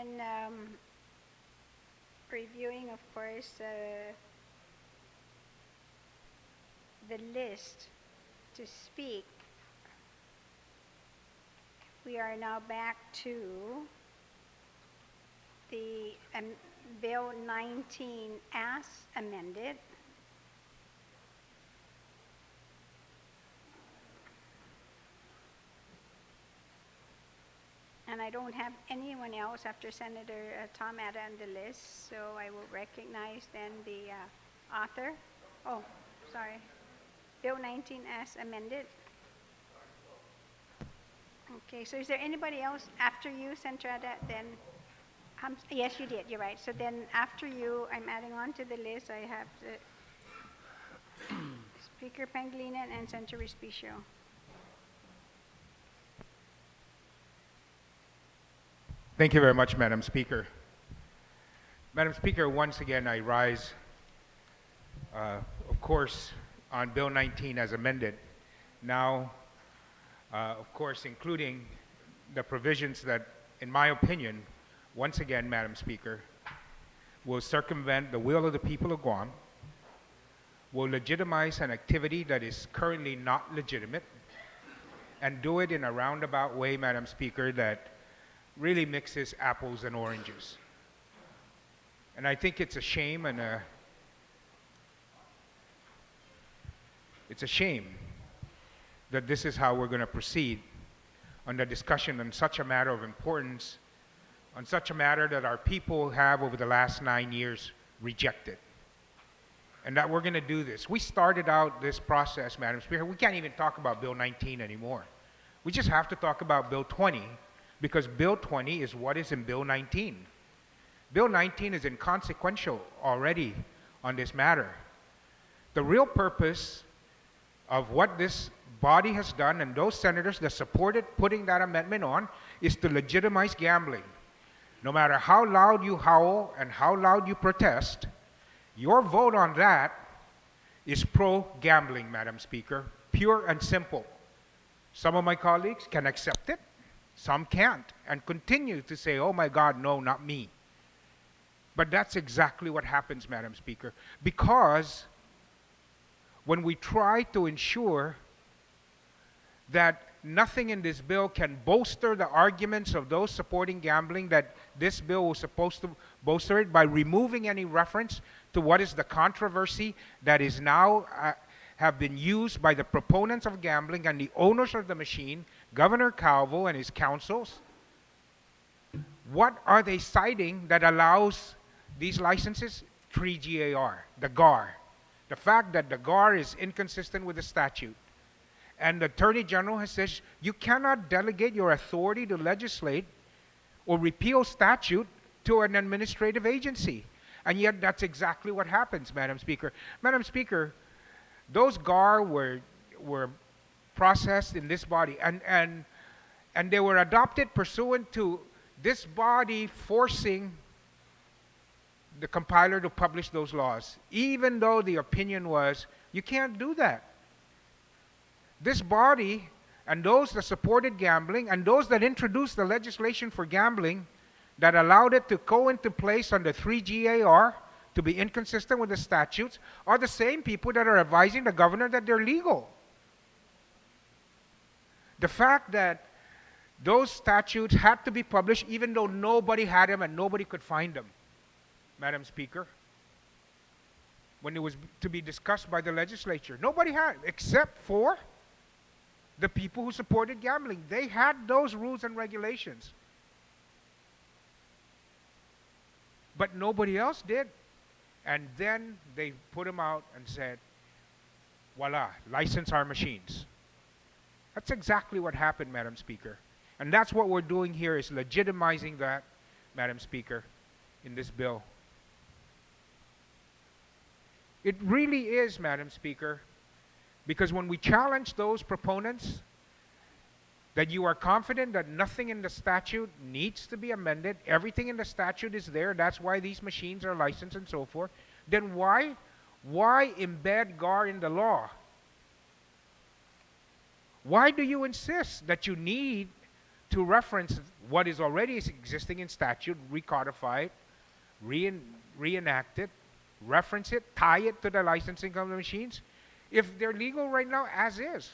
in reviewing, of course, the list to speak, we are now back to the Bill 19 as amended. And I don't have anyone else after Senator Tom Ada on the list, so I will recognize then the author. Oh, sorry. Bill 19 as amended. Okay, so is there anybody else after you, Senator Ada? Then, yes, you did, you're right. So then after you, I'm adding on to the list, I have the Speaker Pangilinan and Senator Respicio. Thank you very much, Madam Speaker. Madam Speaker, once again, I rise, of course, on Bill 19 as amended. Now, of course, including the provisions that, in my opinion, once again, Madam Speaker, will circumvent the will of the people of Guam, will legitimize an activity that is currently not legitimate, and do it in a roundabout way, Madam Speaker, that really mixes apples and oranges. And I think it's a shame it's a shame that this is how we're going to proceed on the discussion on such a matter of importance, on such a matter that our people have over the last 9 years rejected. And that we're going to do this. We started out this process, Madam Speaker. We can't even talk about Bill 19 anymore. We just have to talk about Bill 20, because Bill 20 is what is in Bill 19. Bill 19 is inconsequential already on this matter. The real purpose of what this body has done, and those senators that supported putting that amendment on, is to legitimize gambling. No matter how loud you howl and how loud you protest, your vote on that is pro-gambling, Madam Speaker, pure and simple. Some of my colleagues can accept it, some can't, and continue to say, oh my God, no, not me. But that's exactly what happens, Madam Speaker, because when we try to ensure that nothing in this bill can bolster the arguments of those supporting gambling, that this bill was supposed to bolster it by removing any reference to what is the controversy that is now have been used by the proponents of gambling and the owners of the machine, Governor Calvo and his councils. What are they citing that allows these licenses? 3GAR, the GAR. The fact that the GAR is inconsistent with the statute. And the Attorney General has said you cannot delegate your authority to legislate or repeal statute to an administrative agency. And yet that's exactly what happens, Madam Speaker. Madam Speaker, those GAR were processed in this body, and they were adopted pursuant to this body forcing the compiler to publish those laws, even though the opinion was, you can't do that. This body, and those that supported gambling, and those that introduced the legislation for gambling that allowed it to go into place under 3GAR, to be inconsistent with the statutes, are the same people that are advising the governor that they're legal. The fact that those statutes had to be published even though nobody had them and nobody could find them, Madam Speaker, when it was to be discussed by the legislature. Nobody had, except for the people who supported gambling. They had those rules and regulations. But nobody else did. And then they put them out and said, voila, license our machines. That's exactly what happened, Madam Speaker. And that's what we're doing here, is legitimizing that, Madam Speaker, in this bill. It really is, Madam Speaker, because when we challenge those proponents that you are confident that nothing in the statute needs to be amended, everything in the statute is there, that's why these machines are licensed and so forth, then why embed GAR in the law? Why do you insist that you need to reference what is already existing in statute, recodify it, reenact it, reference it, tie it to the licensing of the machines, if they're legal right now as is.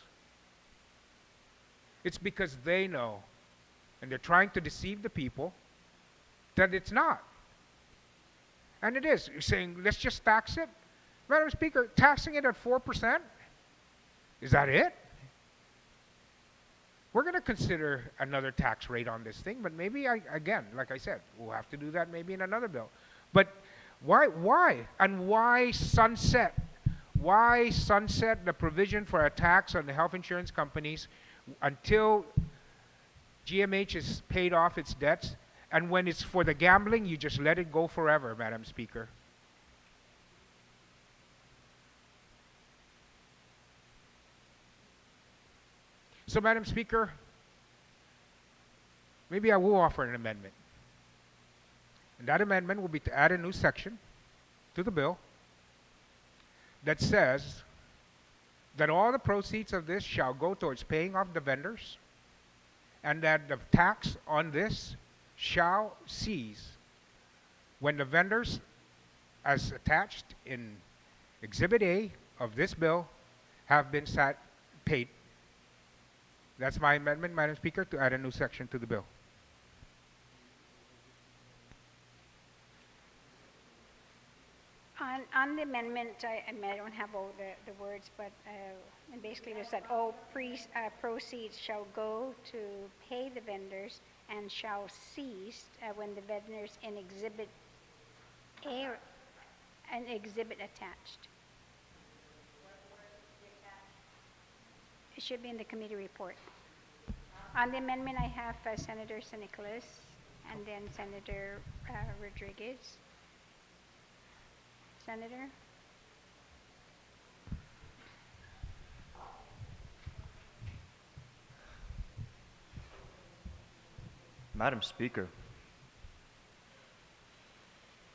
It's because they know, and they're trying to deceive the people, that it's not. And it is. You're saying, let's just tax it? Madam Speaker, taxing it at 4%? Is that it? We're going to consider another tax rate on this thing, but maybe, again, like I said, we'll have to do that maybe in another bill. But why? And why sunset? Why sunset the provision for a tax on the health insurance companies until GMH has paid off its debts? And when it's for the gambling, you just let it go forever, Madam Speaker. So, Madam Speaker, maybe I will offer an amendment. And that amendment will be to add a new section to the bill that says that all the proceeds of this shall go towards paying off the vendors, and that the tax on this shall cease when the vendors, as attached in Exhibit A of this bill, have been paid. That's my amendment, Madam Speaker, to add a new section to the bill. On the amendment, I don't have all the words, but and basically it was that all proceeds shall go to pay the vendors and shall cease when the vendors in Exhibit A or an exhibit attached. It should be in the committee report. On the amendment, I have Senator San Nicolas and then Senator Rodriguez. Senator? Madam Speaker,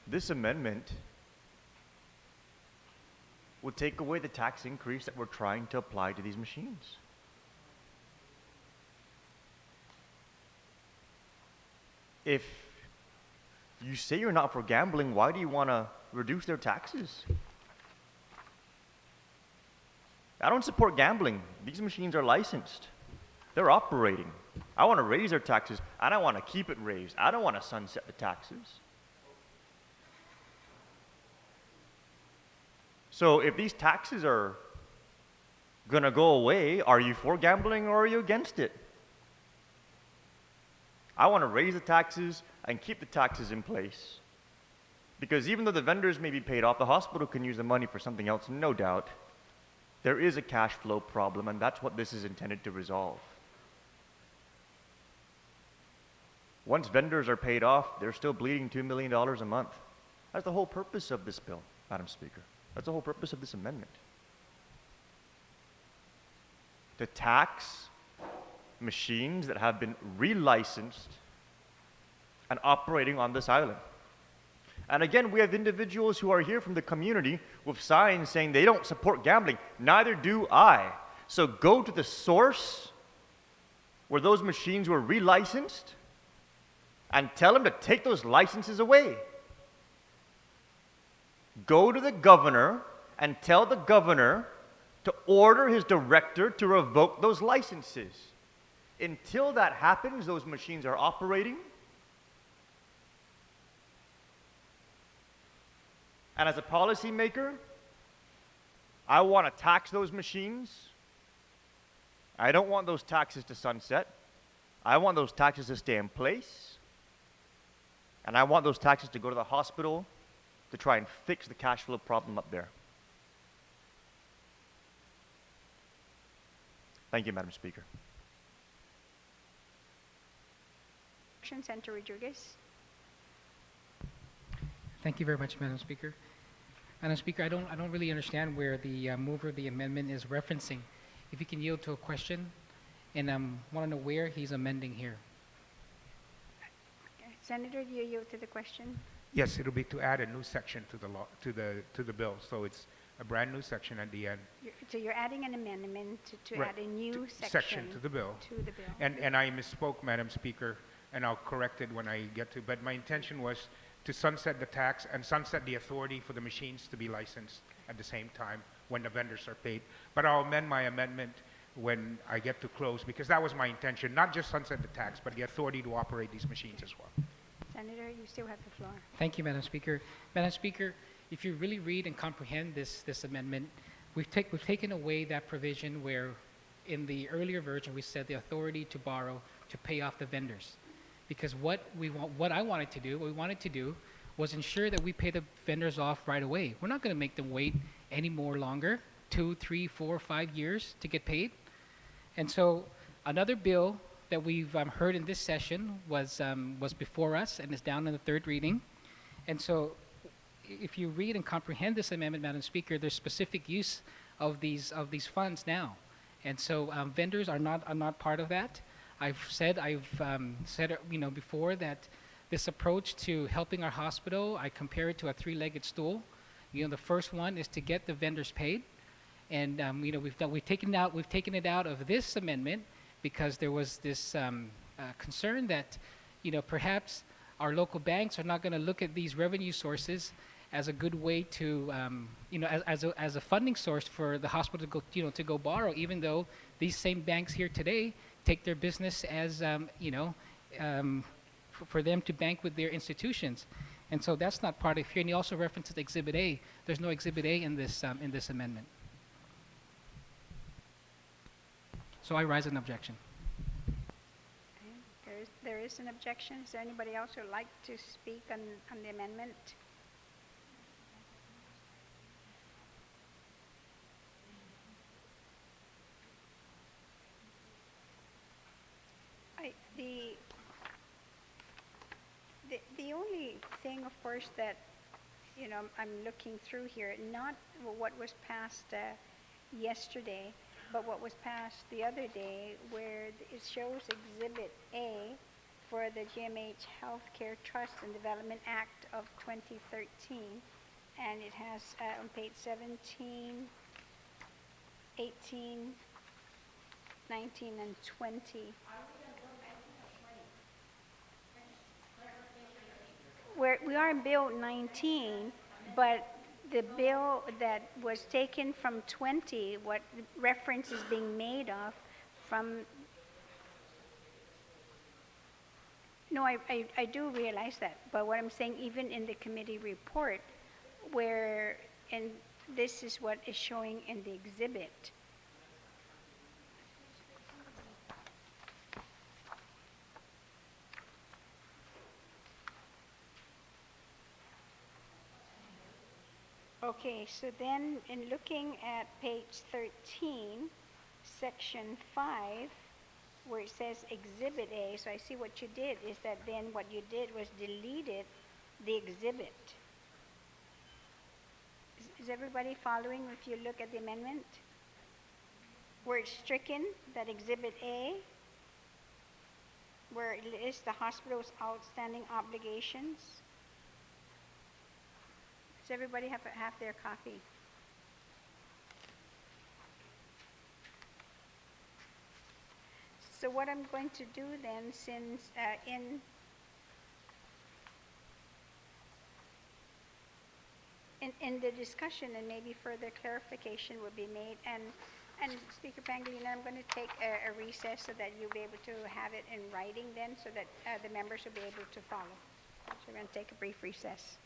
this amendment would take away the tax increase that we're trying to apply to these machines. If you say you're not for gambling, why do you want to reduce their taxes? I don't support gambling. These machines are licensed. They're operating. I want to raise their taxes, and I want to keep it raised. I don't want to sunset the taxes. So if these taxes are going to go away, are you for gambling or are you against it? I want to raise the taxes and keep the taxes in place. Because even though the vendors may be paid off, the hospital can use the money for something else, no doubt. There is a cash flow problem, and that's what this is intended to resolve. Once vendors are paid off, they're still bleeding $2 million a month. That's the whole purpose of this bill, Madam Speaker. That's the whole purpose of this amendment. To tax machines that have been relicensed and operating on this island. And again, we have individuals who are here from the community with signs saying they don't support gambling. Neither do I. So go to the source where those machines were relicensed and tell them to take those licenses away. Go to the governor and tell the governor to order his director to revoke those licenses. Until that happens, those machines are operating. And as a policymaker, I want to tax those machines. I don't want those taxes to sunset. I want those taxes to stay in place. And I want those taxes to go to the hospital to try and fix the cash flow problem up there. Thank you, Madam Speaker. Senator Rodriguez. Thank you very much, Madam Speaker. Madam Speaker, I don't really understand where the mover of the amendment is referencing. If you can yield to a question, and I want to know where he's amending here. Senator, do you yield to the question? Yes, it'll be to add a new section to the law, to the bill. So it's a brand new section at the end. So you're adding an amendment to Right. add a new Section to the bill. To the bill. And I misspoke, Madam Speaker, and I'll correct it when I get to, but my intention was to sunset the tax and sunset the authority for the machines to be licensed at the same time when the vendors are paid. But I'll amend my amendment when I get to close, because that was my intention, not just sunset the tax, but the authority to operate these machines as well. Senator, you still have the floor. Thank you, Madam Speaker. Madam Speaker, if you really read and comprehend this amendment, we've taken away that provision where in the earlier version we said the authority to borrow to pay off the vendors. Because what we wanted to do was ensure that we pay the vendors off right away. We're not going to make them wait any more longer, 2, 3, 4, 5 years to get paid. And so another bill that we've heard in this session was before us and is down in the third reading. And so if you read and comprehend this amendment, Madam Speaker, there's specific use of these funds now. And so vendors are not part of that. I've said before that this approach to helping our hospital, I compare it to a three-legged stool. The first one is to get the vendors paid, and we've taken it out of this amendment because there was this concern that perhaps our local banks are not going to look at these revenue sources as a good way to as a funding source for the hospital to go borrow, even though these same banks here today take their business as for them to bank with their institutions. And so that's not part of here. And he also references Exhibit A. There's no Exhibit A in this amendment. So I rise an objection. Okay. There is an objection. Is there anybody else who would like to speak on the amendment? The only thing, of course, that I'm looking through here, not what was passed yesterday, but what was passed the other day, where it shows Exhibit A for the GMH Healthcare Trust and Development Act of 2013, and it has on page 17, 18, 19, and 20. We are in Bill 19, but the bill that was taken from 20, what reference is being made of from... No, I do realize that, but what I'm saying, even in the committee report, and this is what is showing in the exhibit. Okay, so then in looking at page 13, section 5, where it says Exhibit A, so I see what you did is that then what you did was deleted the exhibit. Is everybody following if you look at the amendment? Where it's stricken, that Exhibit A, where it lists the hospital's outstanding obligations. Does everybody have their copy? So what I'm going to do then, since in the discussion, and maybe further clarification will be made, and Speaker Pangilinan, I'm going to take a recess so that you'll be able to have it in writing then, so that the members will be able to follow. So we're going to take a brief recess.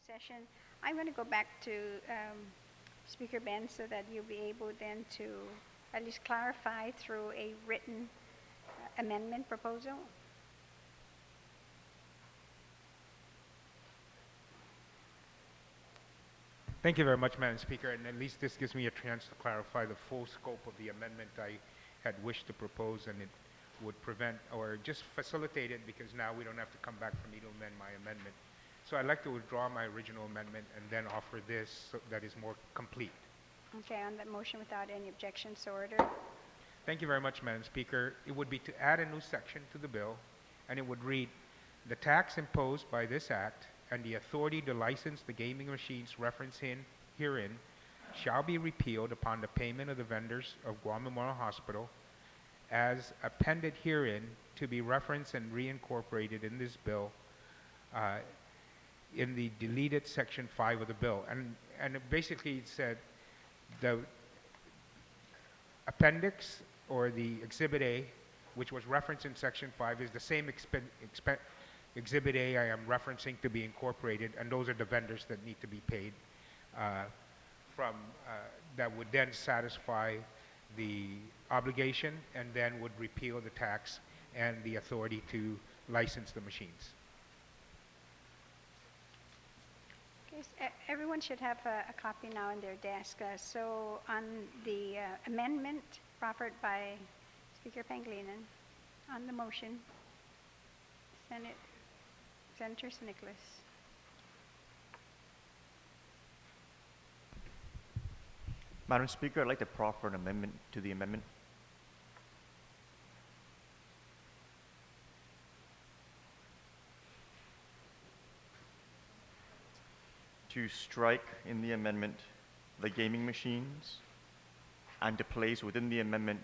session. I'm going to go back to Speaker Ben so that you'll be able then to at least clarify through a written amendment proposal. Thank you very much, Madam Speaker, and at least this gives me a chance to clarify the full scope of the amendment I had wished to propose, and it would prevent or just facilitate it because now we don't have to come back for me to amend my amendment. So I'd like to withdraw my original amendment and then offer this that is more complete. Okay, on that motion without any objections, so ordered. Thank you very much, Madam Speaker. It would be to add a new section to the bill, and it would read, "The tax imposed by this act and the authority to license the gaming machines referenced herein shall be repealed upon the payment of the vendors of Guam Memorial Hospital as appended herein to be referenced and reincorporated in this bill in the deleted section 5 of the bill." And it basically said the appendix or the exhibit A, which was referenced in section 5, is the same exhibit A I am referencing to be incorporated, and those are the vendors that need to be paid that would then satisfy the obligation and then would repeal the tax and the authority to license the machines. Okay, everyone should have a copy now in their desk. So on the amendment proffered by Speaker Pangilinan, on the motion, Senator Nicholas. Madam Speaker, I'd like to proffer an amendment to the amendment. To strike in the amendment the gaming machines and to place within the amendment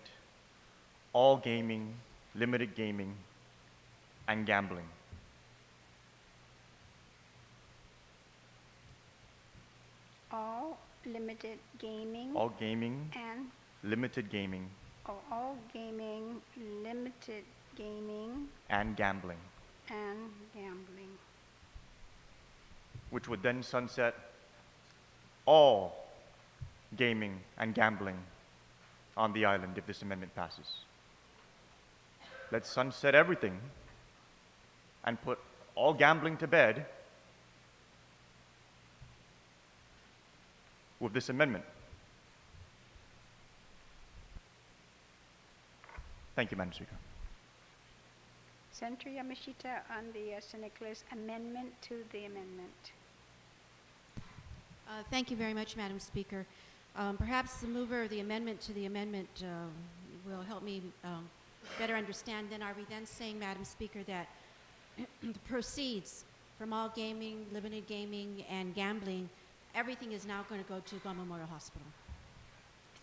all gaming, limited gaming, and gambling. All limited gaming All gaming, and limited gaming, all gaming, limited gaming, and gambling, and gambling. which would then sunset all gaming and gambling on the island if this amendment passes. Let's sunset everything and put all gambling to bed with this amendment. Thank you, Madam Speaker. Senator Yamashita on the San Nicolas amendment to the amendment. Thank you very much, Madam Speaker. Perhaps the mover of the amendment to the amendment will help me better understand. Then are we then saying, Madam Speaker, that the proceeds from all gaming, limited gaming, and gambling, everything is now going to go to Guam Memorial Hospital?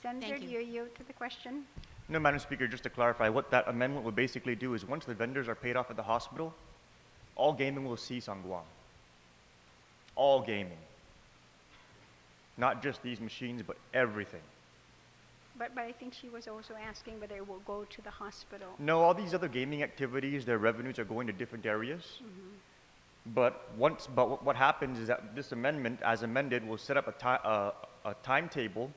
Senator, Thank do you. you yield to the question? No, Madam Speaker, just to clarify, what that amendment would basically do is once the vendors are paid off at the hospital, all gaming will cease on Guam. All gaming. Not just these machines, but everything. But I think she was also asking whether it will go to the hospital. No, all these other gaming activities, their revenues are going to different areas. But what happens is that this amendment, as amended, will set up a timetable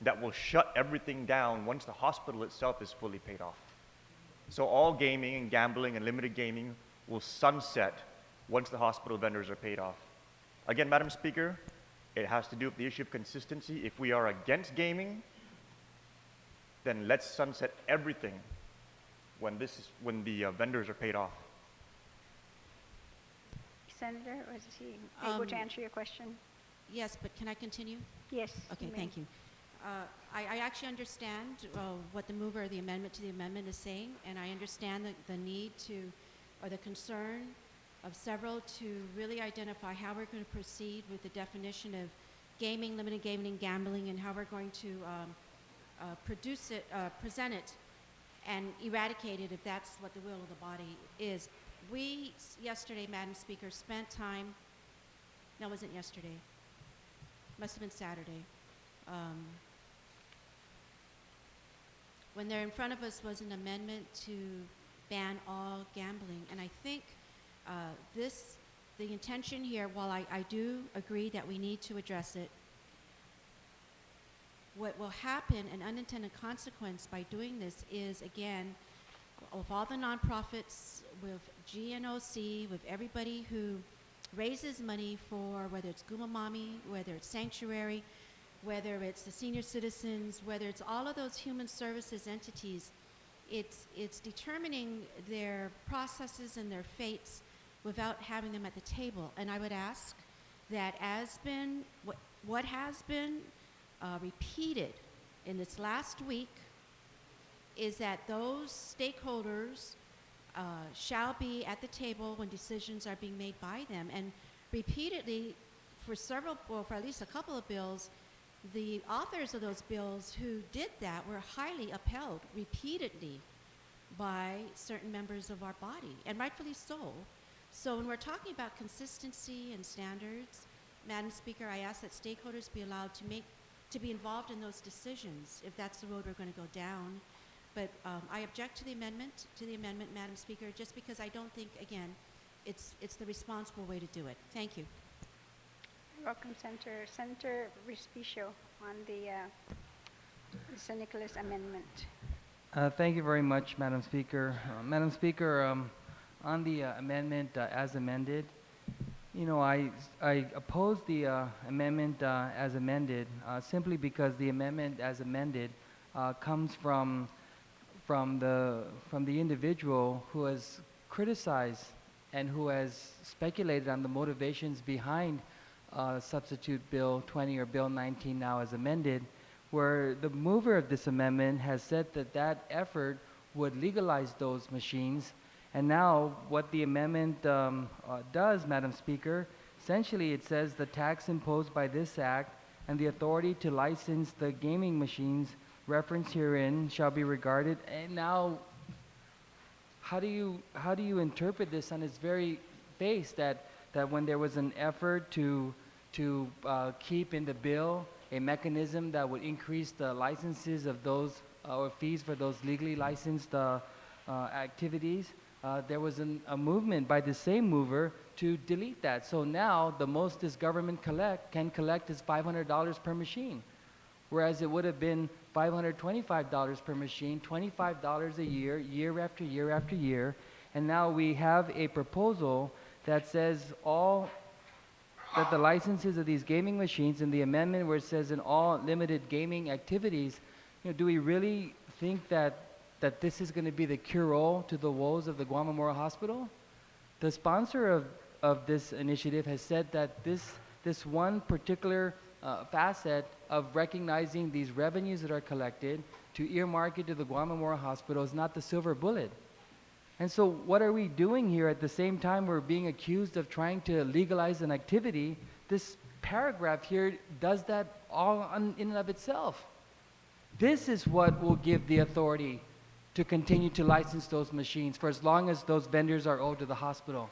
that will shut everything down once the hospital itself is fully paid off. So all gaming and gambling and limited gaming will sunset once the hospital vendors are paid off. Again, Madam Speaker, it has to do with the issue of consistency. If we are against gaming, then let's sunset everything when the vendors are paid off. Senator, was he able to answer your question? Yes, but can I continue? Yes. Okay, may. thank you. I actually understand what the mover of the amendment to the amendment is saying, and I understand the need to, or the concern of several to really identify how we're going to proceed with the definition of gaming, limited gaming, and gambling, and how we're going to present it, and eradicate it if that's what the will of the body is. We, yesterday, Madam Speaker, spent time, no, it wasn't yesterday, must have been Saturday, when there in front of us was an amendment to ban all gambling. And I think this the intention here, while I do agree that we need to address it, what will happen, an unintended consequence by doing this is, again, of all the nonprofits, with GNOC, with everybody who raises money for, whether it's Gumamami, whether it's Sanctuary, whether it's the senior citizens, whether it's all of those human services entities, it's determining their processes and their fates without having them at the table. And I would ask that what has been repeated in this last week is that those stakeholders shall be at the table when decisions are being made by them. And repeatedly, for at least a couple of bills, the authors of those bills who did that were highly upheld repeatedly by certain members of our body, and rightfully so. So when we're talking about consistency and standards, Madam Speaker, I ask that stakeholders be allowed to be involved in those decisions if that's the road we're going to go down. But I object to the amendment, Madam Speaker, just because I don't think, again, it's the responsible way to do it. Thank you. Welcome, Senator Respicio on the San Nicolas amendment. Thank you very much, Madam Speaker. Madam Speaker, on the amendment as amended, you know, I oppose the amendment as amended simply because the amendment as amended comes from the individual who has criticized and who has speculated on the motivations behind substitute Bill 20 or Bill 19 now as amended, where the mover of this amendment has said that effort would legalize those machines. And now what the amendment does, Madam Speaker, essentially it says the tax imposed by this act and the authority to license the gaming machines referenced herein shall be regarded. And now, how do you interpret this on its very face that when there was an effort to keep in the bill a mechanism that would increase the licenses of those or fees for those legally licensed activities, there was a movement by the same mover to delete that. So now the most this government can collect is $500 per machine, whereas it would have been $525 per machine, $25 a year, year after year after year. And now we have a proposal that says that the licenses of these gaming machines in the amendment where it says in all limited gaming activities, you know, do we really think that this is going to be the cure-all to the woes of the Guam Memorial Hospital? The sponsor of this initiative has said that this one particular facet of recognizing these revenues that are collected to earmark it to the Guam Memorial Hospital is not the silver bullet. And so what are we doing here at the same time we're being accused of trying to legalize an activity? This paragraph here does that all in and of itself. This is what will give the authority to continue to license those machines for as long as those vendors are owed to the hospital.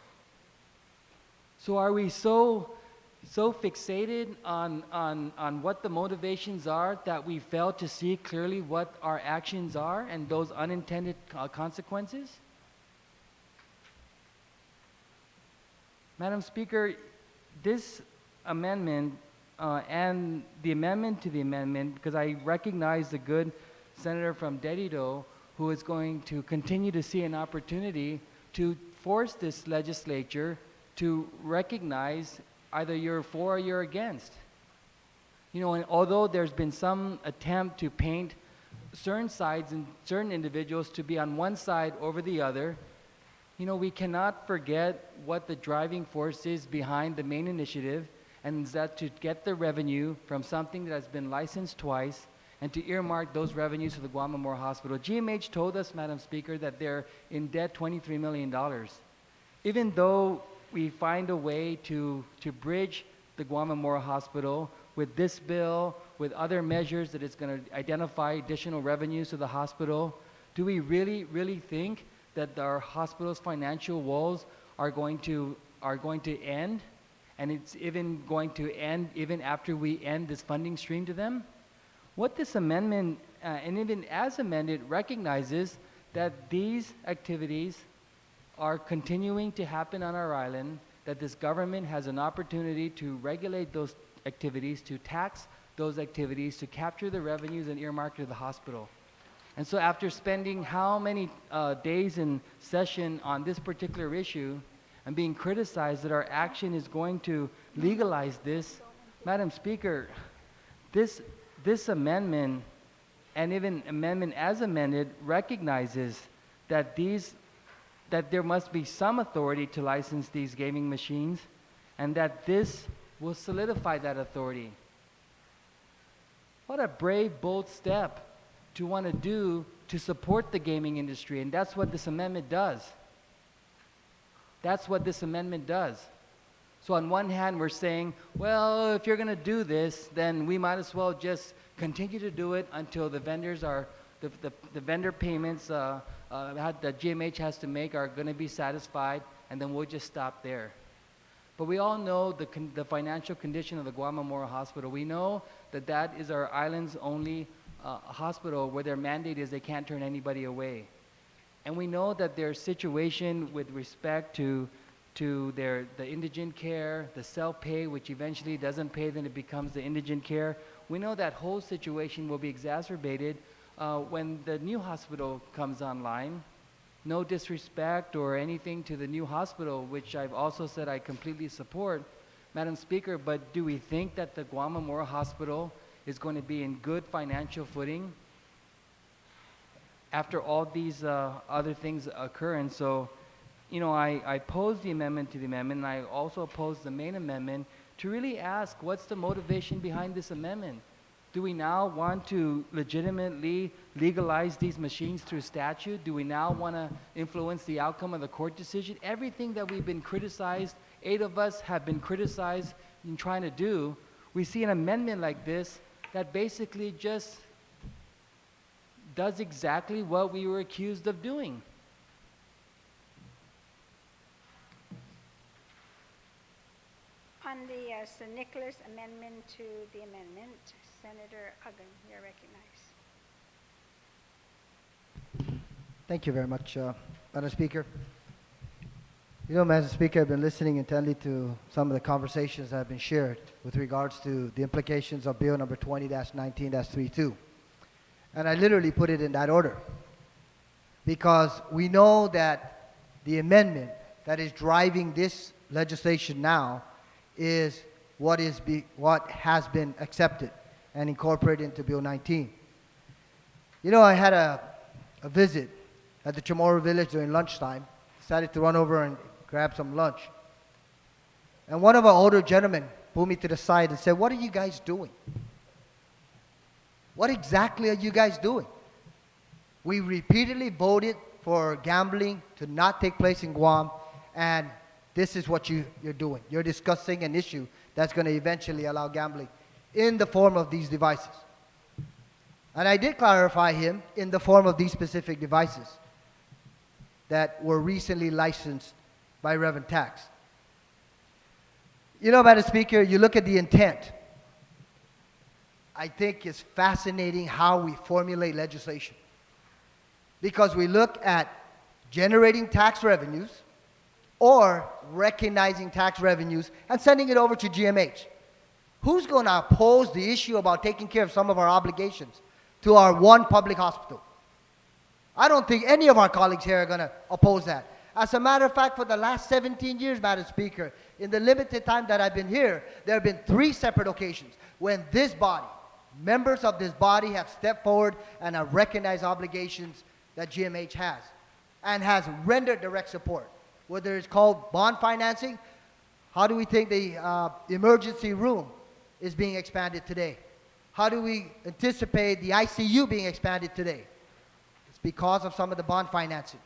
So are we so fixated on what the motivations are that we fail to see clearly what our actions are and those unintended consequences? Madam Speaker, this amendment and the amendment to the amendment, because I recognize the good senator from Pt.2 who is going to continue to see an opportunity to force this legislature to recognize either you're for or you're against. You know, and although there's been some attempt to paint certain sides and certain individuals to be on one side over the other, you know, we cannot forget what the driving force is behind the main initiative, and that to get the revenue from something that has been licensed twice and to earmark those revenues to the Guam Memorial Hospital. GMH told us, Madam Speaker, that they're in debt $23 million. Even though we find a way to bridge the Guam Memorial Hospital with this bill, with other measures that it's going to identify additional revenues to the hospital, do we really, really think that our hospital's financial woes are going to end, and it's even going to end even after we end this funding stream to them? What this amendment, and even as amended, recognizes that these activities are continuing to happen on our island, that this government has an opportunity to regulate those activities, to tax those activities, to capture the revenues and earmark to the hospital. And so after spending how many days in session on this particular issue and being criticized that our action is going to legalize this, Madam Speaker, this amendment and even amendment as amended recognizes that that there must be some authority to license these gaming machines, and that this will solidify that authority. What a brave, bold step to want to do to support the gaming industry, and that's what this amendment does. That's what this amendment does. So on one hand, we're saying, well, if you're going to do this, then we might as well just continue to do it until the vendors are, the vendor payments that GMH has to make are going to be satisfied, and then we'll just stop there. But we all know the financial condition of the Guam Memorial Hospital. We know that that is our island's only hospital where their mandate is they can't turn anybody away. And we know that their situation with respect to the indigent care, the self-pay, which eventually doesn't pay, then it becomes the indigent care. We know that whole situation will be exacerbated when the new hospital comes online. No disrespect or anything to the new hospital, which I've also said I completely support, Madam Speaker, but do we think that the Guam Memorial Hospital is going to be in good financial footing after all these other things occur? And so, you know, I oppose the amendment to the amendment, and I also oppose the main amendment to really ask, what's the motivation behind this amendment? Do we now want to legitimately legalize these machines through statute? Do we now want to influence the outcome of the court decision? Everything that we've been criticized, 8 of us have been criticized in trying to do, we see an amendment like this that basically just does exactly what we were accused of doing. On the St. Nicholas amendment to the amendment, Senator Uggan, you're recognized. Thank you very much, Madam Speaker. You know, Madam Speaker, I've been listening intently to some of the conversations that have been shared with regards to the implications of Bill number 20-19-32. And I literally put it in that order because we know that the amendment that is driving this legislation now is what has been accepted and incorporated into Bill 19. You know, I had a visit at the Chamorro village during lunchtime, decided to run over and grab some lunch. And one of our older gentlemen pulled me to the side and said, "What are you guys doing? What exactly are you guys doing? We repeatedly voted for gambling to not take place in Guam, and this is what you're doing. You're discussing an issue that's going to eventually allow gambling in the form of these devices." And I did clarify him in the form of these specific devices that were recently licensed by Reverend Tax. You know, Madam Speaker, you look at the intent. I think it's fascinating how we formulate legislation, because we look at generating tax revenues or recognizing tax revenues and sending it over to GMH. Who's going to oppose the issue about taking care of some of our obligations to our one public hospital? I don't think any of our colleagues here are going to oppose that. As a matter of fact, for the last 17 years, Madam Speaker, in the limited time that I've been here, there have been 3 separate occasions when this body, members of this body, have stepped forward and have recognized obligations that GMH has and has rendered direct support. Whether it's called bond financing, how do we think the emergency room is being expanded today? How do we anticipate the ICU being expanded today? It's because of some of the bond financing.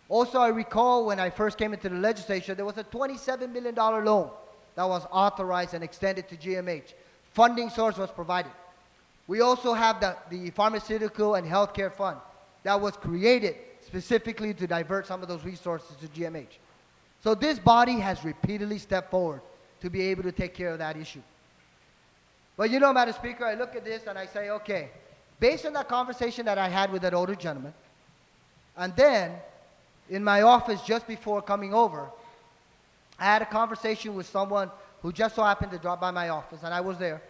Also, I recall when I first came into the legislature, there was a $27 million loan that was authorized and extended to GMH. Funding source was provided. We also have the Pharmaceutical and Healthcare Fund that was created specifically to divert some of those resources to GMH. So this body has repeatedly stepped forward to be able to take care of that issue. But you know, Madam Speaker, I look at this and I say, okay, based on that conversation that I had with that older gentleman, and then in my office just before coming over, I had a conversation with someone who just so happened to drop by my office, and I was there.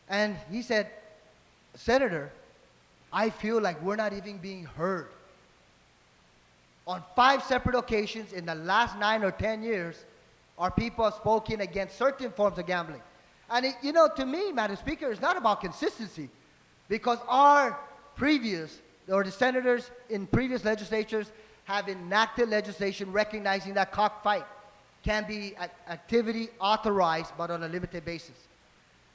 And he said, Senator, I feel like we're not even being heard. On 5 separate occasions in the last 9 or 10 years, our people have spoken against certain forms of gambling. And to me, Madam Speaker, it's not about consistency, because the senators in previous legislatures have enacted legislation recognizing that cockfight can be an activity authorized but on a limited basis.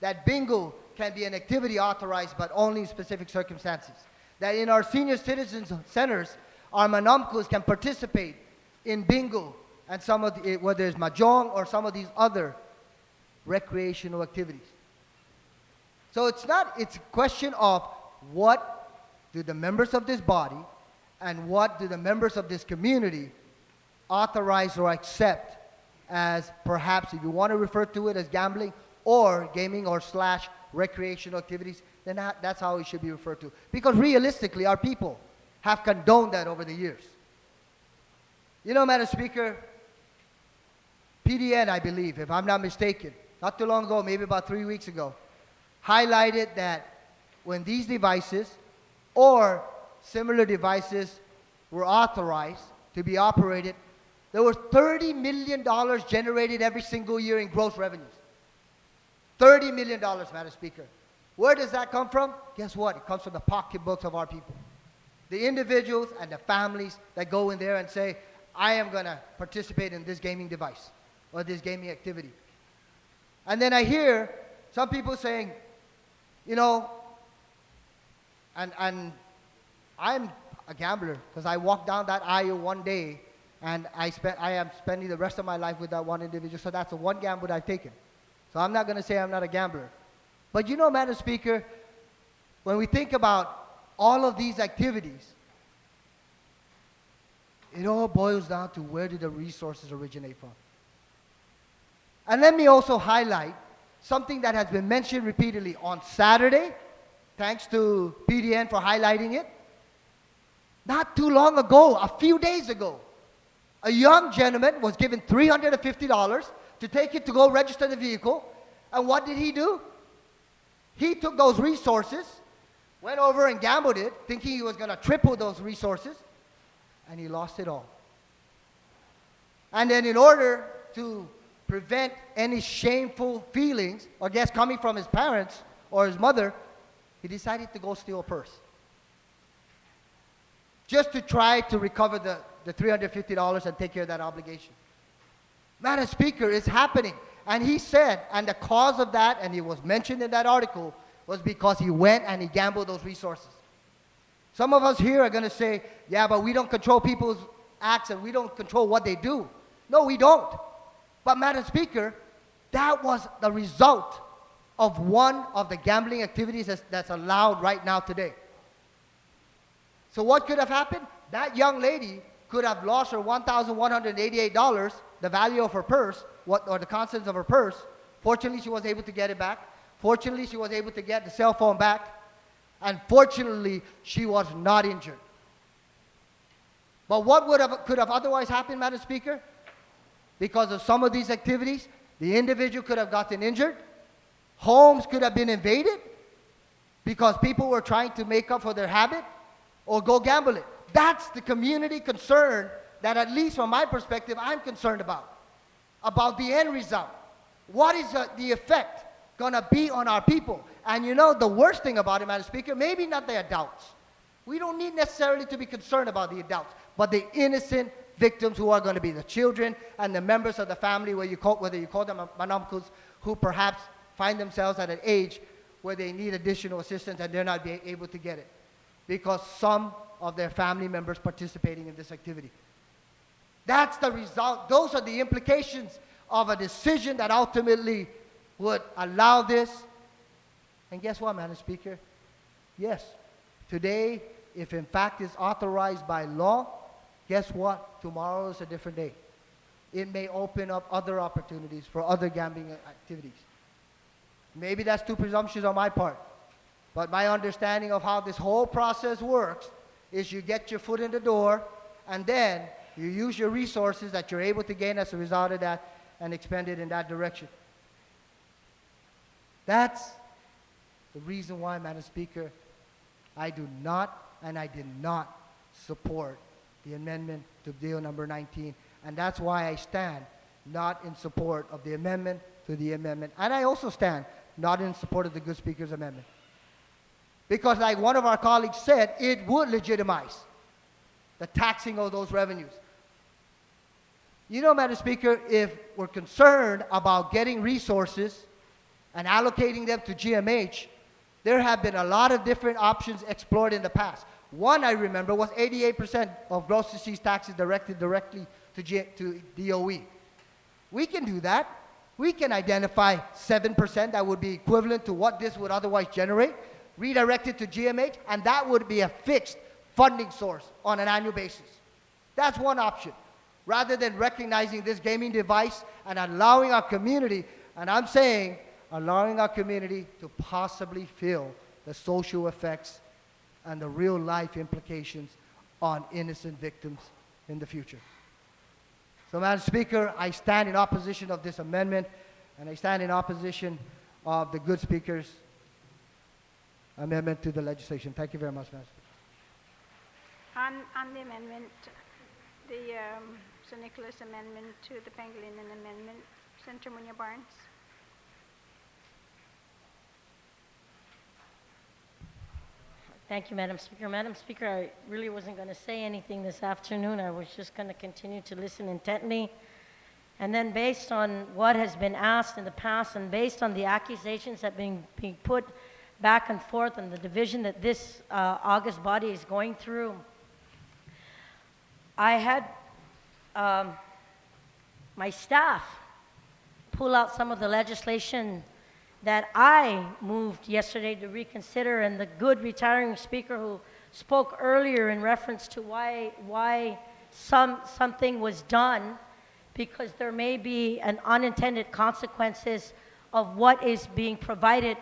That bingo can be an activity authorized but only in specific circumstances. That in our senior citizens centers, our manamkus can participate in bingo and some of whether it's mahjong or some of these other recreational activities. So it's a question of what do the members of this body and what do the members of this community authorize or accept as, perhaps if you want to refer to it as gambling or gaming or / recreational activities, then that's how it should be referred to. Because realistically, our people have condoned that over the years. Madam Speaker, PDN, I believe, if I'm not mistaken, not too long ago, maybe about 3 weeks ago, highlighted that when these devices or similar devices were authorized to be operated, there was $30 million generated every single year in gross revenues. $30 million, Madam Speaker. Where does that come from? Guess what? It comes from the pocketbooks of our people. The individuals and the families that go in there and say, I am going to participate in this gaming device or this gaming activity. And then I hear some people saying, and I'm a gambler because I walked down that aisle one day and I am spending the rest of my life with that one individual, so that's the one gamble I've taken. So I'm not going to say I'm not a gambler. But Madam Speaker, when we think about all of these activities, it all boils down to where did the resources originate from. And let me also highlight something that has been mentioned repeatedly on Saturday, thanks to PDN for highlighting it. Not too long ago, a few days ago, a young gentleman was given $350 to take it to go register the vehicle. And what did he do? He took those resources, went over and gambled it, thinking he was going to triple those resources, and he lost it all. And then in order to prevent any shameful feelings, or guess coming from his parents or his mother, he decided to go steal a purse. Just to try to recover the $350 and take care of that obligation. Madam Speaker, it's happening. And he said, and the cause of that, and it was mentioned in that article, was because he went and he gambled those resources. Some of us here are going to say, yeah, but we don't control people's acts and we don't control what they do. No, we don't. But Madam Speaker, that was the result of one of the gambling activities that's allowed right now today. So what could have happened? That young lady could have lost her $1,188, the value of her purse, or the contents of her purse. Fortunately, she was able to get it back. Fortunately, she was able to get the cell phone back. And fortunately, she was not injured. But what could have otherwise happened, Madam Speaker? Because of some of these activities, the individual could have gotten injured. Homes could have been invaded because people were trying to make up for their habit or go gamble it. That's the community concern that, at least from my perspective, I'm concerned about the end result. What is the effect going to be on our people? And the worst thing about it, Madam Speaker, maybe not the adults. We don't need necessarily to be concerned about the adults, but the innocent victims who are going to be the children and the members of the family, whether you call them manamkus, who perhaps find themselves at an age where they need additional assistance and they're not able to get it because some of their family members participating in this activity. That's the result. Those are the implications of a decision that ultimately would allow this. And guess what, Madam Speaker? Yes, today, if in fact it's authorized by law, guess what? Tomorrow is a different day. It may open up other opportunities for other gambling activities. Maybe that's too presumptuous on my part. But my understanding of how this whole process works is you get your foot in the door, and then You use your resources that you're able to gain as a result of that and expend it in that direction. That's the reason why, Madam Speaker, I do not and I did not support the amendment to Bill number 19. And that's why I stand not in support of the amendment to the amendment. And I also stand not in support of the good speaker's amendment. Because like one of our colleagues said, it would legitimize the taxing of those revenues. You know, Madam Speaker, if we're concerned about getting resources and allocating them to GMH, there have been a lot of different options explored in the past. One I remember was 88% of gross receipts taxes directed directly to DOE. We can do that. We can identify 7% that would be equivalent to what this would otherwise generate, redirect it to GMH, and that would be a fixed funding source on an annual basis. That's one option. Rather than recognizing this gaming device and allowing our community, and I'm saying allowing our community to possibly feel the social effects and the real life implications on innocent victims in the future. So, Madam Speaker, I stand in opposition of this amendment, and I stand in opposition of the good speaker's amendment to the legislation. Thank you very much, Madam Speaker. On the amendment, the Sir Nicholas amendment to the Pangilinan amendment, Senator Munya Barnes. Thank you, Madam Speaker. Madam Speaker, I really wasn't going to say anything this afternoon. I was just going to continue to listen intently. And then based on what has been asked in the past and based on the accusations that being put back and forth and the division that this August body is going through, I had my staff pull out some of the legislation that I moved yesterday to reconsider, and the good retiring speaker who spoke earlier in reference to why something was done, because there may be an unintended consequences of what is being provided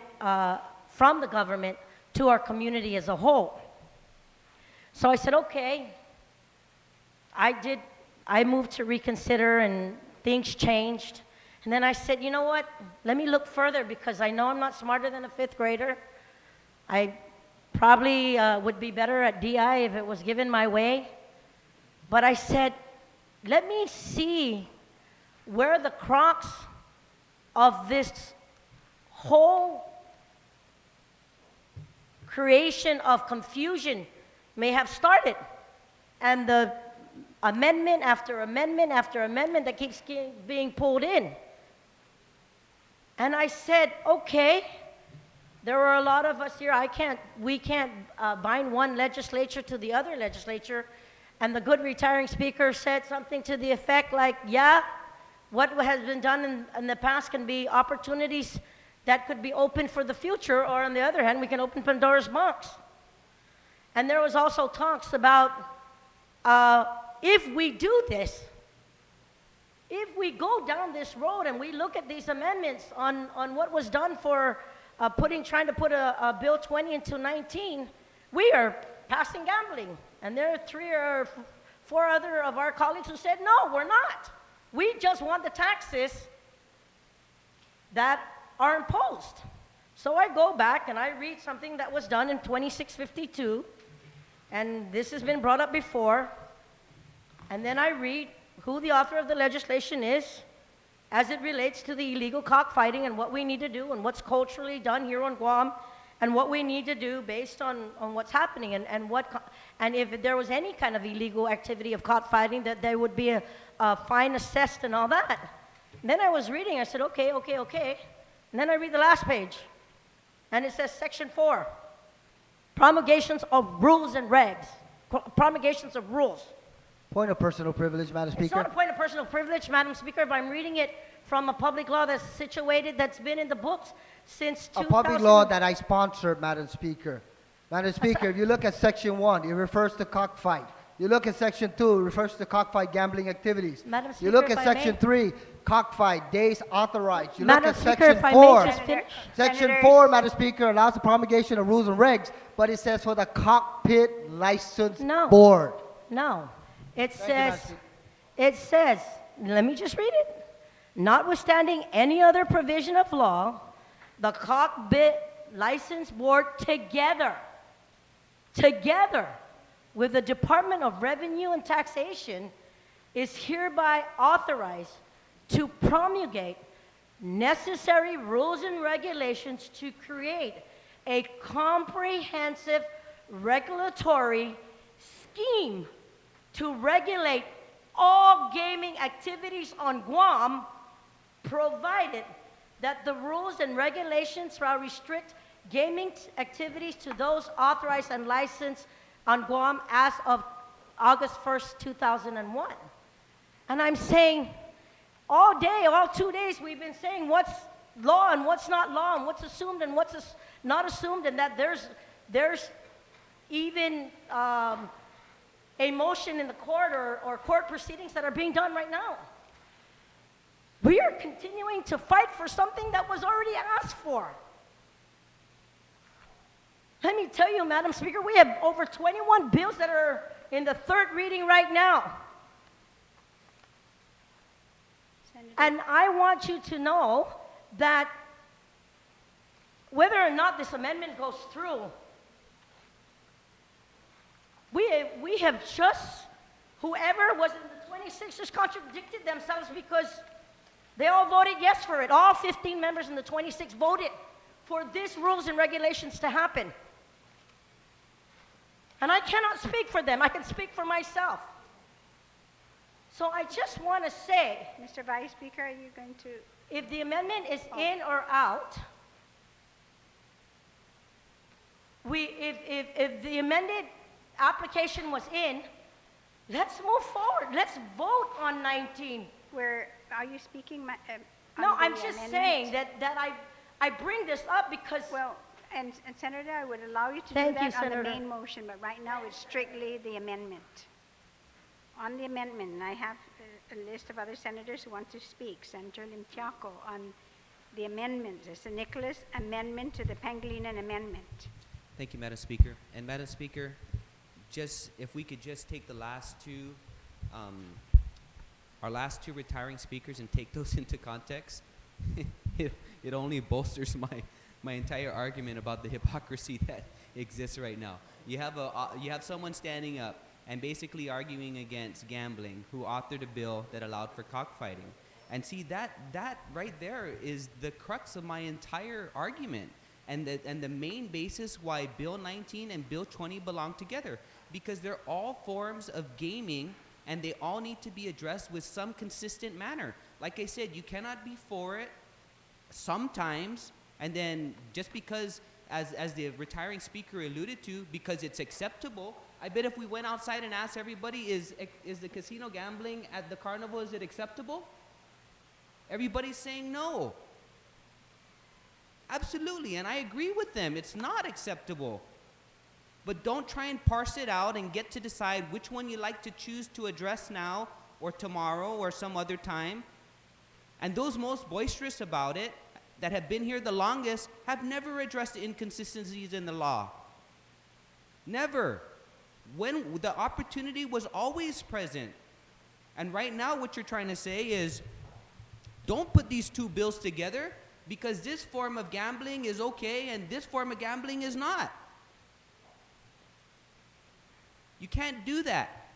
from the government to our community as a whole. So I said, okay, I moved to reconsider and things changed. And then I said, you know what, let me look further because I know I'm not smarter than a fifth grader. I probably would be better at DI if it was given my way. But I said, let me see where the crux of this whole creation of confusion may have started. And the amendment after amendment after amendment that keeps being pulled in. And I said, okay, there are a lot of us here. We can't bind one legislature to the other legislature. And the good retiring speaker said something to the effect like, yeah, what has been done in the past can be opportunities that could be open for the future, or on the other hand, we can open Pandora's box. And there was also talks about if we do this, if we go down this road and we look at these amendments on what was done for trying to put a Bill 20 into 19, we are passing gambling. And there are 3 or 4 other of our colleagues who said, no, we're not. We just want the taxes that are imposed. So I go back and I read something that was done in 2652, and this has been brought up before. And then I read who the author of the legislation is as it relates to the illegal cockfighting and what we need to do and what's culturally done here on Guam and what we need to do based on what's happening and if there was any kind of illegal activity of cockfighting, that there would be a fine assessed and all that. And then I was reading, I said, okay. And then I read the last page, and it says Section 4, promulgations of rules and regs, promulgations of rules. Point of personal privilege, Madam Speaker. It's not a point of personal privilege, Madam Speaker, if I'm reading it from a public law that's been in the books since 2000. A public law that I sponsored, Madam Speaker. Madam Speaker, if you look at Section 1, it refers to cockfight. You look at Section 2, it refers to cockfight gambling activities. Madam Speaker, you look if at I Section may. 3, cockfight, days authorized. You Madam look at Speaker, Section if I 4. may just finish. Section Senators. 4, Madam Speaker, allows the promulgation of rules and regs, but it says for the cockpit license No. board. No. It Thank you, Madam says, Speaker. it says, let me just read it. Notwithstanding any other provision of law, the Cockpit License Board together with the Department of Revenue and Taxation is hereby authorized to promulgate necessary rules and regulations to create a comprehensive regulatory scheme to regulate all gaming activities on Guam, provided that the rules and regulations shall restrict gaming activities to those authorized and licensed on Guam as of August 1st, 2001. And I'm saying, all day, all 2 days, we've been saying what's law and what's not law, and what's assumed and what's not assumed, and that there's even a motion in the court or court proceedings that are being done right now. We are continuing to fight for something that was already asked for. Let me tell you, Madam Speaker, we have over 21 bills that are in the third reading right now. Senator, And I want you to know that whether or not this amendment goes through, we have just, whoever was in the 26 just contradicted themselves, because they all voted yes for it. All 15 members in the 26 voted for these rules and regulations to happen. And I cannot speak for them. I can speak for myself. So I just want to say, Mr. Vice Speaker, are you going to? if the amendment is in or out, if the amended application was in, let's move forward. Let's vote on 19. Are you speaking on No, the I'm just amendment? saying that I bring this up because, Well, and Senator, I would allow you to Thank do you, that on the Senator. main motion, but right now it's strictly the amendment. On the amendment, and I have a list of other senators who want to speak. Senator Limtiaco on the amendment, the San Nicolas amendment to the Pangilinan amendment. Thank you, Madam Speaker. And Madam Speaker, just if we could just take the last two, our last two retiring speakers and take those into context, it only bolsters my entire argument about the hypocrisy that exists right now. You have someone standing up and basically arguing against gambling, who authored a bill that allowed for cockfighting. And see, that right there is the crux of my entire argument, and the main basis why Bill 19 and Bill 20 belong together, because they're all forms of gaming, and they all need to be addressed with some consistent manner. Like I said, you cannot be for it sometimes, and then just because, as the retiring speaker alluded to, because it's acceptable. I bet if we went outside and asked everybody, is the casino gambling at the carnival, is it acceptable? Everybody's saying no. Absolutely, and I agree with them. It's not acceptable. But don't try and parse it out and get to decide which one you like to choose to address now or tomorrow or some other time. And those most boisterous about it, that have been here the longest, have never addressed the inconsistencies in the law. Never. When the opportunity was always present. And right now what you're trying to say is, don't put these two bills together, because this form of gambling is okay and this form of gambling is not. You can't do that.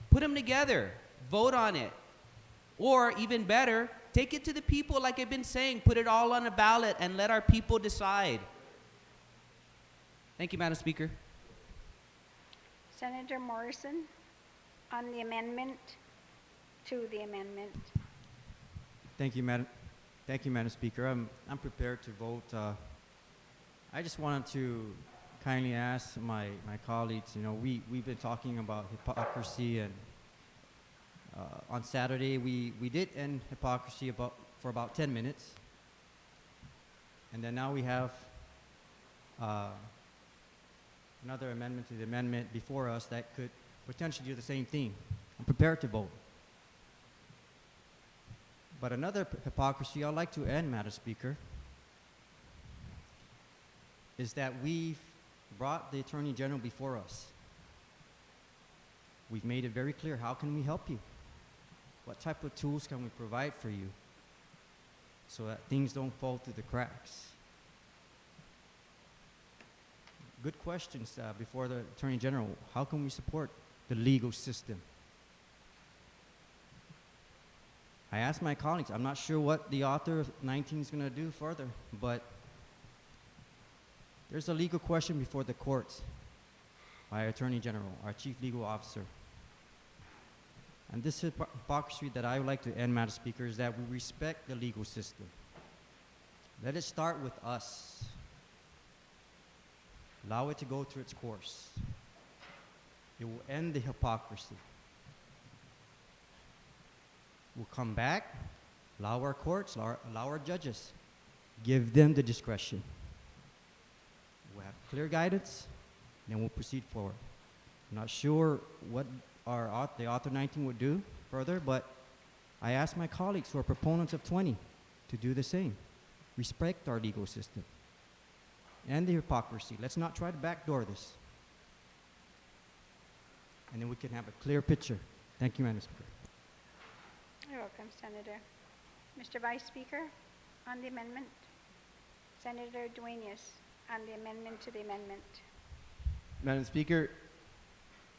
Put them together. Vote on it. Or even better, take it to the people like I've been saying. Put it all on a ballot and let our people decide. Thank you, Madam Speaker. Senator Morrison on the amendment to the amendment. Thank you, Madam Speaker. I'm prepared to vote. I just wanted to kindly ask my colleagues. We've been talking about hypocrisy, and on Saturday we did end hypocrisy for about 10 minutes, and then now we have another amendment to the amendment before us that could potentially do the same thing. I'm prepared to vote. But another hypocrisy I'd like to end, Madam Speaker, is that we've brought the Attorney General before us. We've made it very clear, how can we help you? What type of tools can we provide for you so that things don't fall through the cracks? Good questions before the Attorney General. How can we support the legal system? I asked my colleagues, I'm not sure what the author of 19 is going to do further, but there's a legal question before the courts by Attorney General, our Chief Legal Officer. And this hypocrisy that I would like to end, Madam Speaker, is that we respect the legal system. Let it start with us. Allow it to go through its course. It will end the hypocrisy. We'll come back, allow our courts, allow our judges, give them the discretion. We'll have clear guidance, and then we'll proceed forward. I'm not sure what the author 19 would do further, but I ask my colleagues who are proponents of 20 to do the same. Respect our legal system and the hypocrisy. Let's not try to backdoor this. And then we can have a clear picture. Thank you, Madam Speaker. You're welcome, Senator. Mr. Vice Speaker, on the amendment. Senator Duenas, on the amendment to the amendment. Madam Speaker,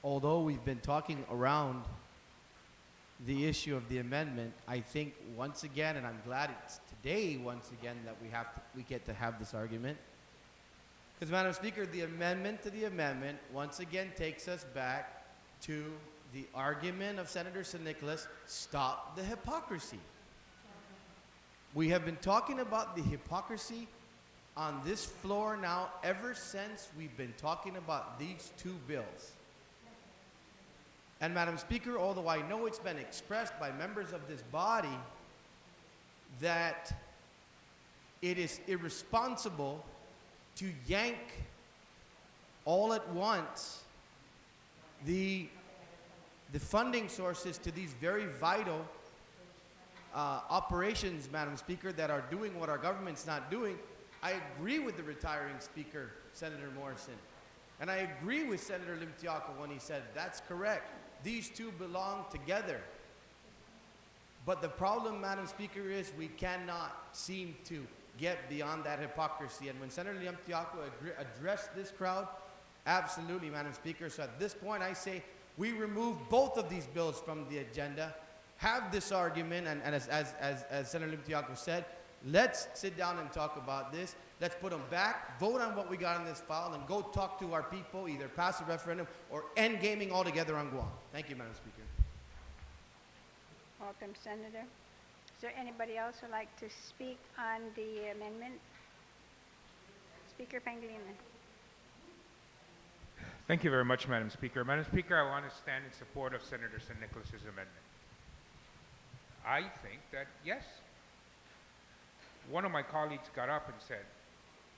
although we've been talking around the issue of the amendment, I think once again, and I'm glad it's today once again that we get to have this argument, because Madam Speaker, the amendment to the amendment once again takes us back to the argument of Senator San Nicolas, stop the hypocrisy. We have been talking about the hypocrisy on this floor now ever since we've been talking about these two bills. And Madam Speaker, although I know it's been expressed by members of this body that it is irresponsible to yank all at once the funding sources to these very vital operations, Madam Speaker, that are doing what our government's not doing, I agree with the retiring Speaker, Senator Morrison. And I agree with Senator Limtiaco when he said, that's correct. These two belong together. But the problem, Madam Speaker, is we cannot seem to get beyond that hypocrisy. And when Senator Limtiaco addressed this crowd, absolutely, Madam Speaker. So at this point, I say we remove both of these bills from the agenda, have this argument, and as Senator Limtiaco said, let's sit down and talk about this. Let's put them back, vote on what we got in this file, and go talk to our people, either pass a referendum or end gaming altogether on Guam. Thank you, Madam Speaker. Welcome, Senator. Is there anybody else who would like to speak on the amendment? Speaker Pangilinan. Thank you very much, Madam Speaker. Madam Speaker, I want to stand in support of Senator San Nicolas's amendment. I think that, yes, one of my colleagues got up and said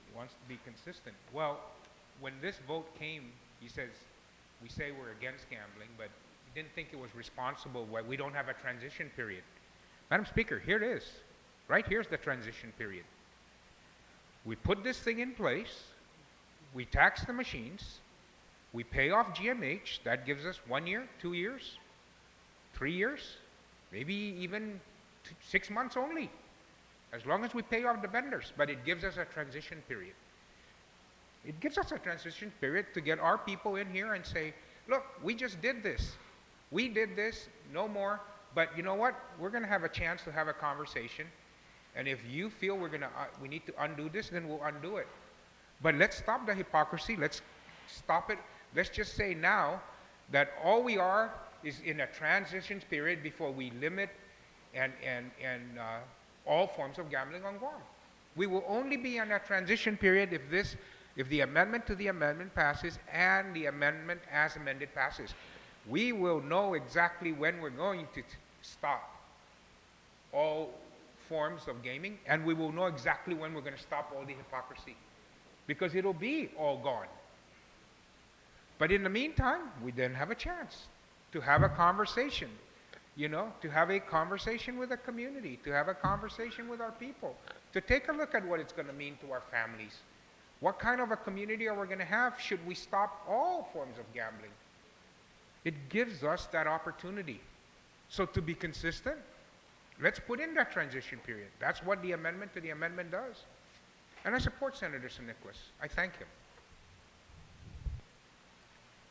he wants to be consistent. Well, when this vote came, he says, we say we're against gambling, but he didn't think it was responsible why we don't have a transition period. Madam Speaker, here it is. Right here's the transition period. We put this thing in place, we tax the machines, we pay off GMH, that gives us 1 year, 2 years, 3 years, maybe even 6 months only, as long as we pay off the vendors, but it gives us a transition period. It gives us a transition period to get our people in here and say, look, we just did this. We did this, no more, but you know what? We're going to have a chance to have a conversation, and if you feel we need to undo this, then we'll undo it. But let's stop the hypocrisy. Let's stop it. Let's just say now that all we are is in a transition period before we limit and all forms of gambling on Guam. We will only be in a transition period if the amendment to the amendment passes and the amendment as amended passes. We will know exactly when we're going to stop all forms of gaming, and we will know exactly when we're going to stop all the hypocrisy, because it'll be all gone. But in the meantime, we then have a chance to have a conversation, to have a conversation with the community, to have a conversation with our people, to take a look at what it's going to mean to our families. What kind of a community are we going to have should we stop all forms of gambling? It gives us that opportunity. So to be consistent, let's put in that transition period. That's what the amendment to the amendment does. And I support Senator San Nicolas. I thank him.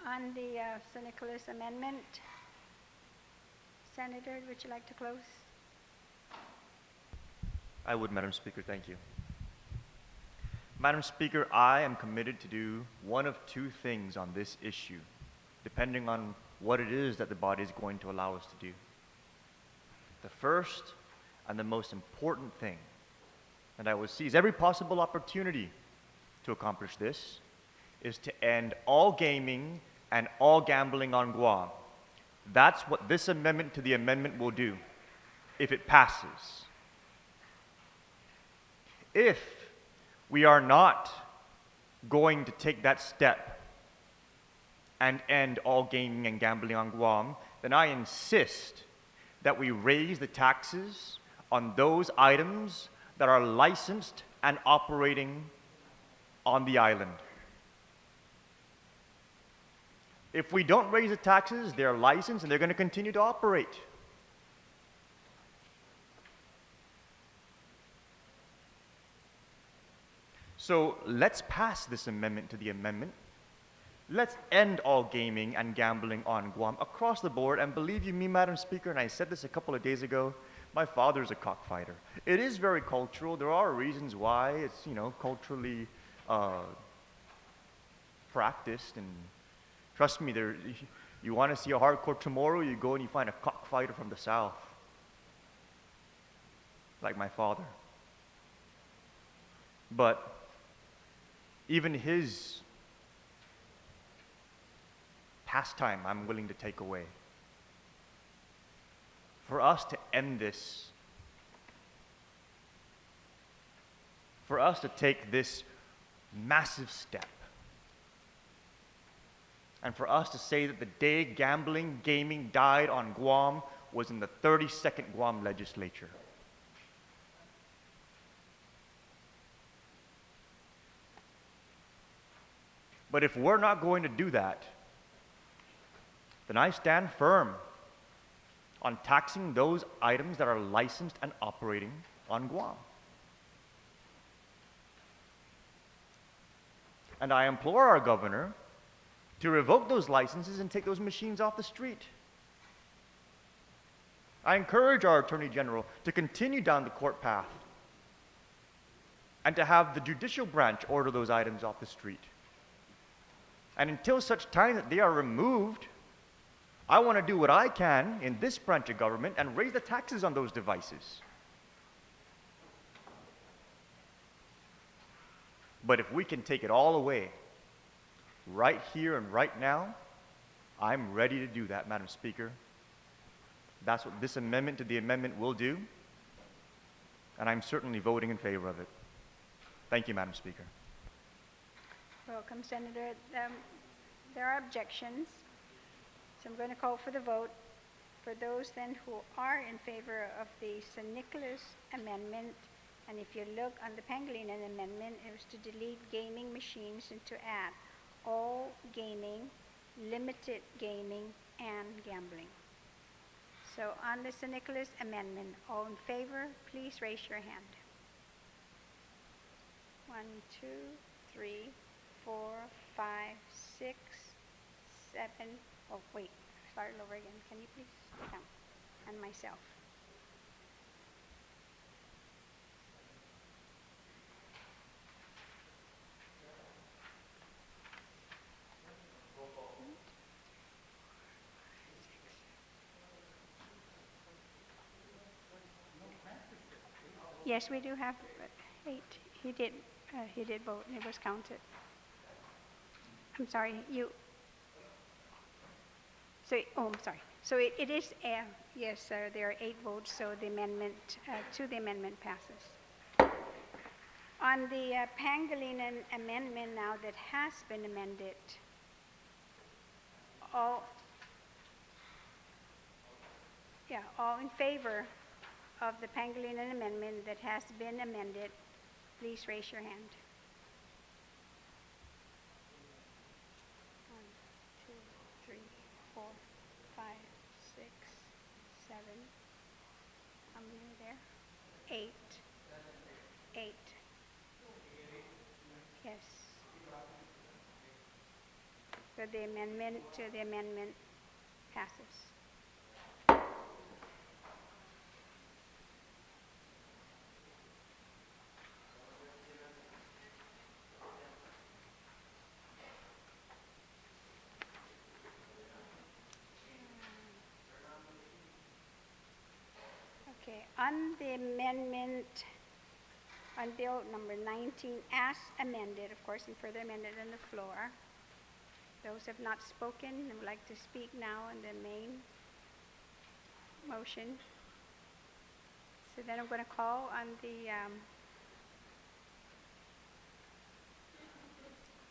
On the San Nicolas amendment, Senator, would you like to close? I would, Madam Speaker. Thank you. Madam Speaker, I am committed to do one of two things on this issue, depending on what it is that the body is going to allow us to do. The first and the most important thing, and I will seize every possible opportunity to accomplish this, is to end all gaming and all gambling on Guam. That's what this amendment to the amendment will do, if it passes. If we are not going to take that step and end all gaming and gambling on Guam, then I insist that we raise the taxes on those items that are licensed and operating on the island. If we don't raise the taxes, they're licensed and they're going to continue to operate. So let's pass this amendment to the amendment. Let's end all gaming and gambling on Guam across the board. And believe you me, Madam Speaker, and I said this a couple of days ago, my father's a cockfighter. It is very cultural. There are reasons why it's, culturally practiced. And trust me, you want to see a hardcore tomorrow, you go and you find a cockfighter from the South, like my father. But even his pastime, I'm willing to take away. For us to end this, for us to take this massive step, and for us to say that the day gambling, gaming died on Guam was in the 32nd Guam Legislature. But if we're not going to do that, then I stand firm on taxing those items that are licensed and operating on Guam. And I implore our governor to revoke those licenses and take those machines off the street. I encourage our Attorney General to continue down the court path and to have the judicial branch order those items off the street. And until such time that they are removed, I want to do what I can in this branch of government and raise the taxes on those devices. But if we can take it all away, right here and right now, I'm ready to do that, Madam Speaker. That's what this amendment to the amendment will do, and I'm certainly voting in favor of it. Thank you, Madam Speaker. Welcome, Senator. There are objections, so I'm going to call for the vote. For those then who are in favor of the San Nicolas amendment, and if you look on the Pangilinan amendment, it was to delete gaming machines and to add all gaming, limited gaming, and gambling. So on the San Nicolas amendment, all in favor, please raise your hand. 1, 2, 3, 4, 5, 6, 7. Oh, wait, start it over again. Can you please count? And myself. Yes, we do have 8. He did vote, and it was counted. I'm sorry, I'm sorry. So it is, yes, there are 8 votes, so the amendment, to the amendment passes. On the Pangilinan amendment now that has been amended, all in favor of the Pangilinan amendment that has been amended, please raise your hand. 1, 2, 3, 4, 7. How many are there? 8. 8. Yes. So the amendment to the amendment passes. Okay, on the amendment, on bill number 19, as amended, of course, and further amended on the floor. Those have not spoken and would like to speak now on the main motion. So then I'm going to call on the,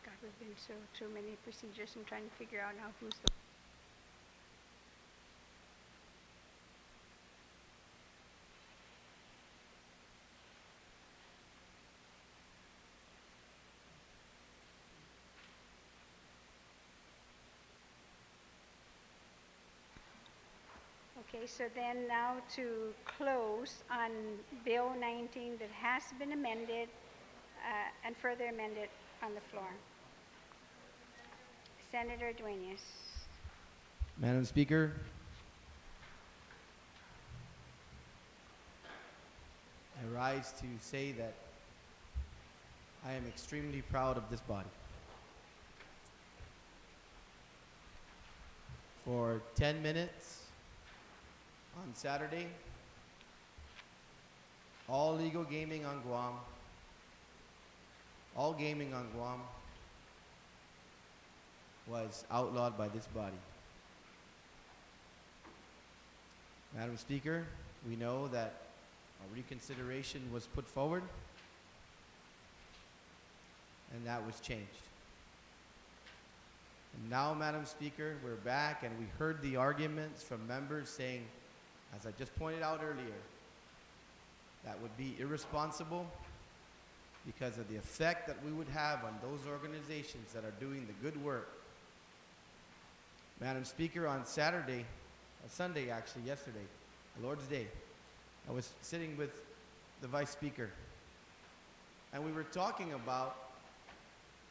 God, we've been too many procedures. I'm trying to figure out now who's the. Okay, so then now to close on Bill 19 that has been amended and further amended on the floor. Senator Duenas. Madam Speaker, I rise to say that I am extremely proud of this body. For 10 minutes on Saturday, all legal gaming on Guam, all gaming on Guam was outlawed by this body. Madam Speaker, we know that a reconsideration was put forward and that was changed. And now, Madam Speaker, we're back and we heard the arguments from members saying, as I just pointed out earlier, that would be irresponsible because of the effect that we would have on those organizations that are doing the good work. Madam Speaker, on Sunday actually, yesterday, the Lord's Day, I was sitting with the Vice Speaker and we were talking about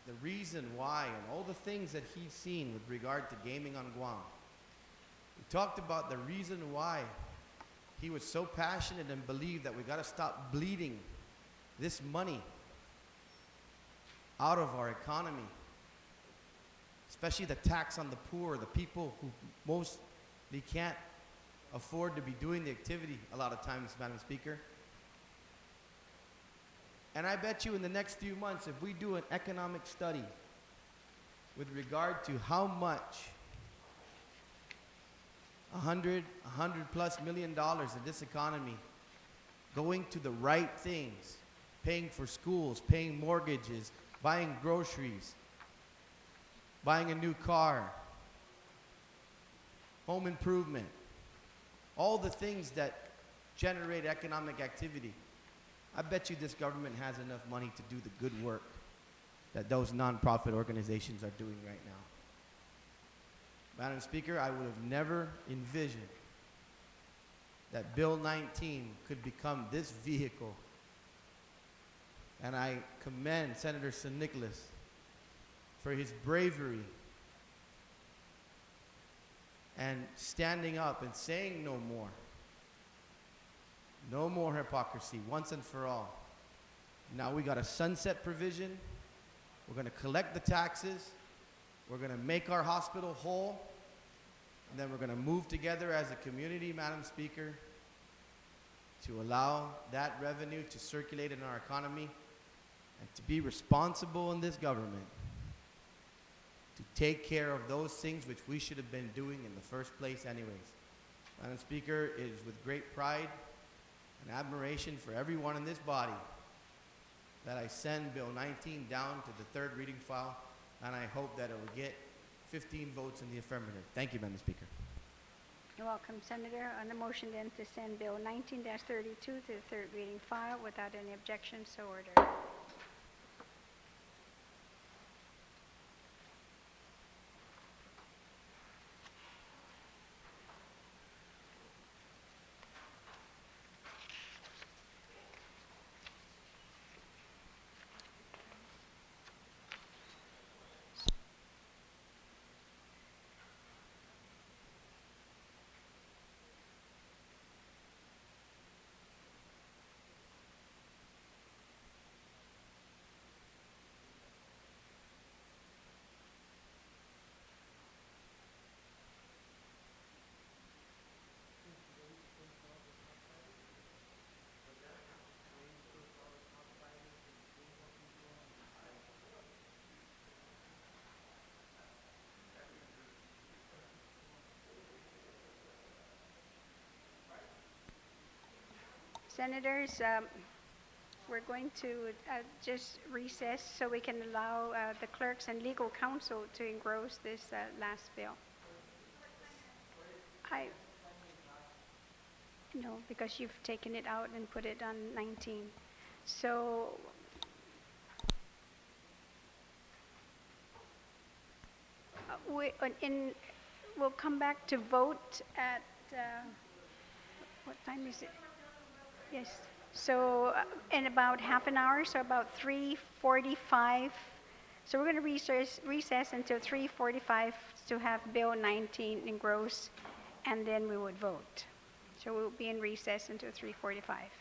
the reason why and all the things that he's seen with regard to gaming on Guam. We talked about the reason why he was so passionate and believed that we got to stop bleeding this money out of our economy, especially the tax on the poor, the people who mostly can't afford to be doing the activity a lot of times, Madam Speaker. And I bet you in the next few months, if we do an economic study with regard to how much $100+ million in this economy going to the right things, paying for schools, paying mortgages, buying groceries, buying a new car, home improvement, all the things that generate economic activity. I bet you this government has enough money to do the good work that those nonprofit organizations are doing right now. Madam Speaker, I would have never envisioned that Bill 19 could become this vehicle. And I commend Senator San Nicolas for his bravery and standing up and saying no more. No more hypocrisy, once and for all. Now we got a sunset provision. We're going to collect the taxes. We're going to make our hospital whole. And then we're going to move together as a community, Madam Speaker, to allow that revenue to circulate in our economy and to be responsible in this government to take care of those things which we should have been doing in the first place anyways. Madam Speaker, it is with great pride and admiration for everyone in this body that I send Bill 19 down to the third reading file, and I hope that it will get 15 votes in the affirmative. Thank you, Madam Speaker. You're welcome, Senator. On the motion then to send Bill 19-32 to the third reading file without any objection, so ordered. Senators, we're going to just recess so we can allow the clerks and legal counsel to engross this last bill. No, because you've taken it out and put it on 19. So we'll come back to vote at, what time is it? Yes. So in about half an hour, so about 3:45. So we're going to recess until 3:45 to have Bill 19 engrossed, and then we would vote. So we'll be in recess until 3:45.